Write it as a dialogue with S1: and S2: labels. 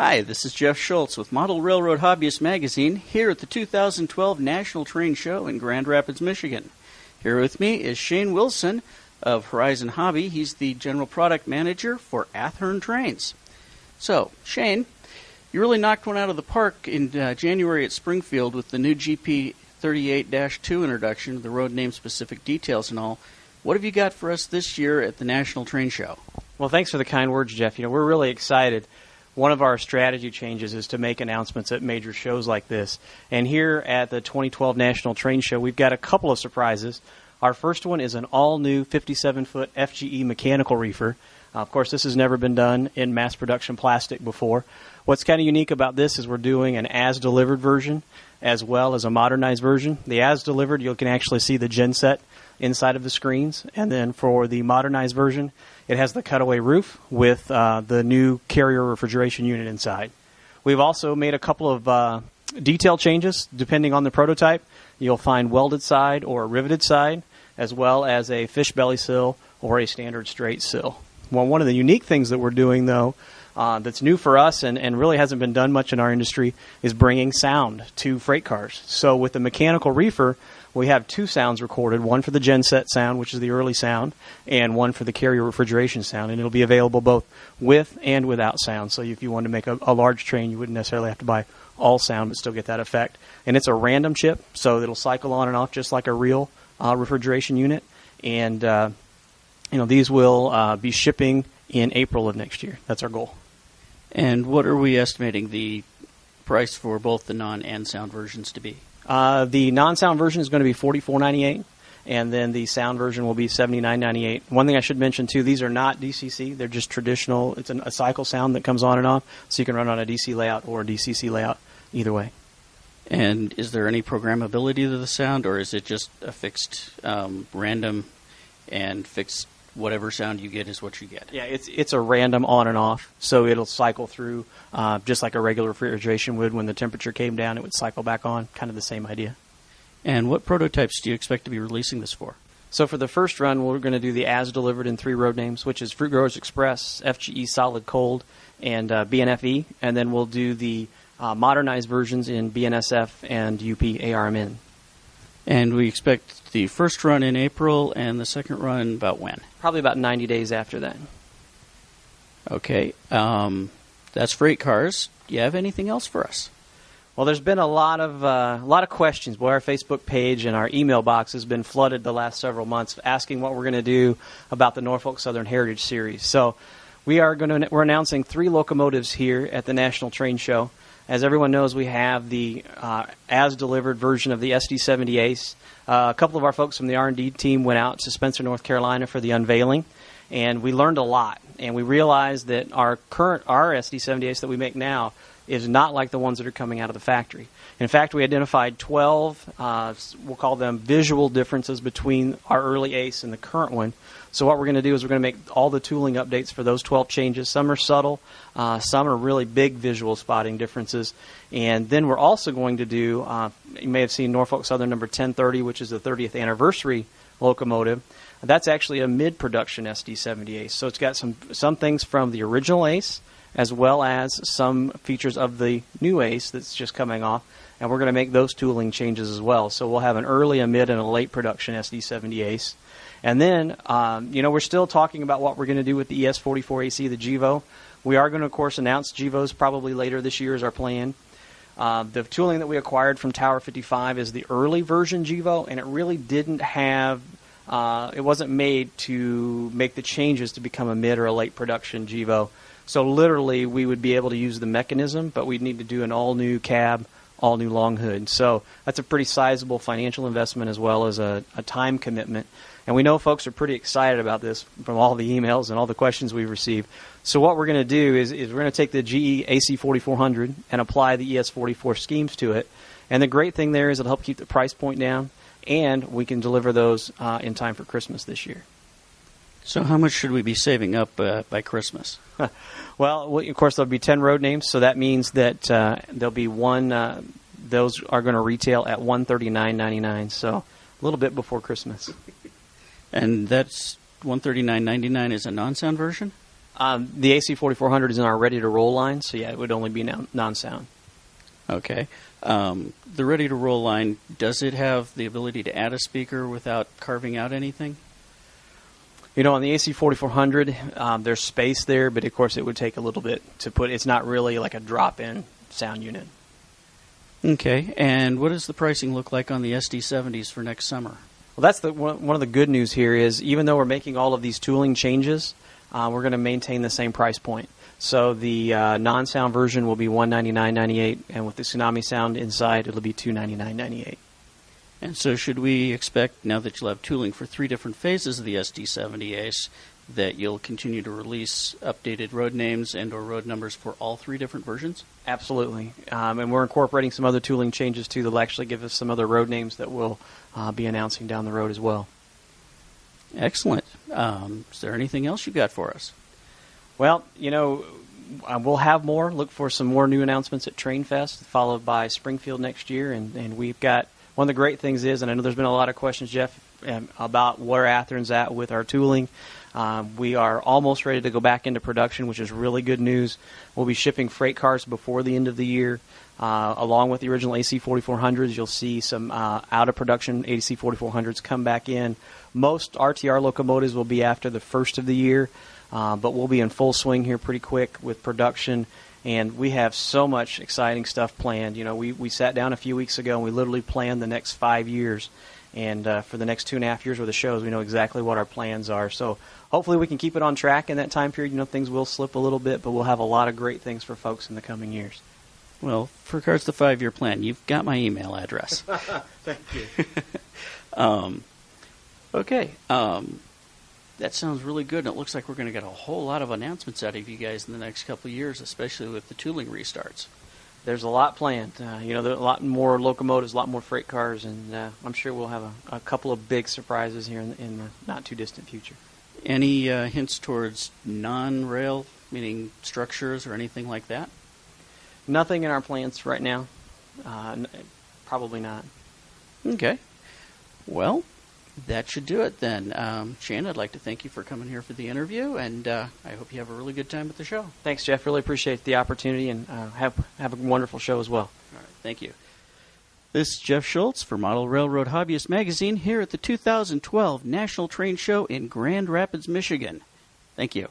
S1: Hi, this is Jeff Schultz with Model Railroad Hobbyist Magazine here at the 2012 National Train Show in Grand Rapids, Michigan. Here with me is Shane Wilson of Horizon Hobby. He's the General Product Manager for Athearn Trains. So, Shane, you really knocked one out of the park in January at Springfield with the new GP 38-2 introduction, the road name specific details and all. What have you got for us this year at the National Train Show?
S2: Well, thanks for the kind words, Jeff. We're really excited. One of our strategy changes is to make announcements at major shows like this. And here at the 2012 National Train Show, we've got a couple of surprises. Our first one is an all-new 57-foot FGE mechanical reefer. Of course, this has never been done in mass production plastic before. What's kind of unique about this is we're doing an as-delivered version as well as a modernized version. The as-delivered, you can actually see the genset inside of the screens. And then for the modernized version, it has the cutaway roof with the new carrier refrigeration unit inside. We've also made a couple of detail changes depending on the prototype. You'll find welded side or a riveted side, as well as a fish belly sill or a standard straight sill. Well, one of the unique things that we're doing, though, that's new for us and really hasn't been done much in our industry is bringing sound to freight cars. So with the mechanical reefer, we have two sounds recorded, one for the genset sound, which is the early sound, and one for the carrier refrigeration sound. And it'll be available both with and without sound. So if you want to make a large train, you wouldn't necessarily have to buy all sound but still get that effect. And it's a random chip, so it'll cycle on and off just like a real refrigeration unit. And these will be shipping in April of next year. That's our goal.
S1: And what are we estimating the price for both the non and sound versions to be?
S2: The non-sound version is going to be $44.98, and then the sound version will be $79.98. One thing I should mention, too, these are not DCC. They're just traditional. It's a cycle sound that comes on and off, so you can run on a DC layout or a DCC layout either way.
S1: And is there any programmability to the sound, or is it just a fixed random and fixed whatever sound you get is what you get?
S2: Yeah, it's a random on and off, so it'll cycle through just like a regular refrigeration would. When the temperature came down, it would cycle back on, kind of the same idea.
S1: And what prototypes do you expect to be releasing this for?
S2: So for the first run, we're going to do the as-delivered in three road names, which is Fruit Growers Express, FGE Solid Cold, and BNFE. And then we'll do the modernized versions in BNSF and UP ARMN.
S1: And we expect the first run in April and the second run about when?
S2: Probably about 90 days after that.
S1: Okay. That's freight cars. Do you have anything else for us?
S2: Well, there's been a lot of questions. Boy, our Facebook page and our email box has been flooded the last several months asking what we're going to do about the Norfolk Southern Heritage Series. So we're announcing 3 locomotives here at the National Train Show. As everyone knows, we have the as-delivered version of the SD70 Ace. A couple of our folks from the R&D team went out to Spencer, North Carolina for the unveiling, and we learned a lot. And we realized that our SD70 Ace that we make now is not like the ones that are coming out of the factory. In fact, we identified 12, we'll call them visual differences between our early Ace and the current one. So what we're going to do is we're going to make all the tooling updates for those 12 changes. Some are subtle, some are really big visual spotting differences. And then we're also going to do, you may have seen Norfolk Southern number 1030, which is the 30th anniversary locomotive. That's actually a mid-production SD70 Ace. So it's got some things from the original Ace, as well as some features of the new Ace that's just coming off. And we're going to make those tooling changes as well. So we'll have an early, a mid, and a late production SD70 Ace. And then, we're still talking about what we're going to do with the ES44AC, the GEVO. We are going to, of course, announce GEVOs probably later this year is our plan. The tooling that we acquired from Tower 55 is the early version GEVO, and it really didn't have, it wasn't made to make the changes to become a mid or a late production GEVO. So literally, we would be able to use the mechanism, but we'd need to do an all-new cab, all-new long hood. So that's a pretty sizable financial investment as well as a time commitment. And we know folks are pretty excited about this from all the emails and all the questions we've received. So what we're going to do is we're going to take the GE AC4400 and apply the ES44 schemes to it. And the great thing there is it'll help keep the price point down, and we can deliver those in time for Christmas this year.
S1: So how much should we be saving up by Christmas?
S2: Well, of course, there'll be 10 road names, so that means that there'll be one. Those are going to retail at $139.99, so a little bit before Christmas.
S1: And that's $139.99 is a non-sound version?
S2: The AC4400 is in our ready-to-roll line, so yeah, it would only be non-sound.
S1: Okay. The ready-to-roll line, does it have the ability to add a speaker without carving out anything?
S2: You know, on the AC4400, there's space there, but of course it would take a little bit to put. It's not really like a drop-in sound unit.
S1: Okay. And what does the pricing look like on the SD70s for next summer?
S2: Well, that's one of the good news here is even though we're making all of these tooling changes, we're going to maintain the same price point. So the non-sound version will be $199.98, and with the Tsunami sound inside, it'll be $299.98.
S1: And so should we expect, now that you'll have tooling for 3 different phases of the SD70 Ace, that you'll continue to release updated road names and or road numbers for all 3 different versions?
S2: Absolutely. And we're incorporating some other tooling changes, too, that will actually give us some other road names that we'll be announcing down the road as well.
S1: Excellent. Is there anything else you got for us?
S2: Well, you know, we'll have more. Look for some more new announcements at Train Fest, followed by Springfield next year. And we've got, one of the great things is, and I know there's been a lot of questions, Jeff, about where Athearn's at with our tooling. We are almost ready to go back into production, which is really good news. We'll be shipping freight cars before the end of the year. Along with the original AC4400s, you'll see some out-of-production AC4400s come back in. Most RTR locomotives will be after the first of the year. But we'll be in full swing here pretty quick with production, and we have so much exciting stuff planned. You know, we sat down a few weeks ago and we literally planned the next 5 years, and for the next 2.5 years with the shows, we know exactly what our plans are. So hopefully we can keep it on track in that time period. You know, things will slip a little bit, but we'll have a lot of great things for folks in the coming years.
S1: Well, for regards to the 5-year plan, you've got my email address.
S2: Thank you.
S1: Okay. That sounds really good, and it looks like we're going to get a whole lot of announcements out of you guys in the next couple of years, especially with the tooling restarts.
S2: There's a lot planned. You know, there are a lot more locomotives, a lot more freight cars, and I'm sure we'll have a couple of big surprises here in the not-too-distant future.
S1: Any hints towards non-rail, meaning structures or anything like that?
S2: Nothing in our plans right now. Probably not.
S1: Okay. Well, that should do it then. Shane, I'd like to thank you for coming here for the interview, and I hope you have a really good time at the show.
S2: Thanks, Jeff. Really appreciate the opportunity, and have a wonderful show as well.
S1: All right. Thank you. This is Jeff Schultz for Model Railroad Hobbyist Magazine here at the 2012 National Train Show in Grand Rapids, Michigan. Thank you.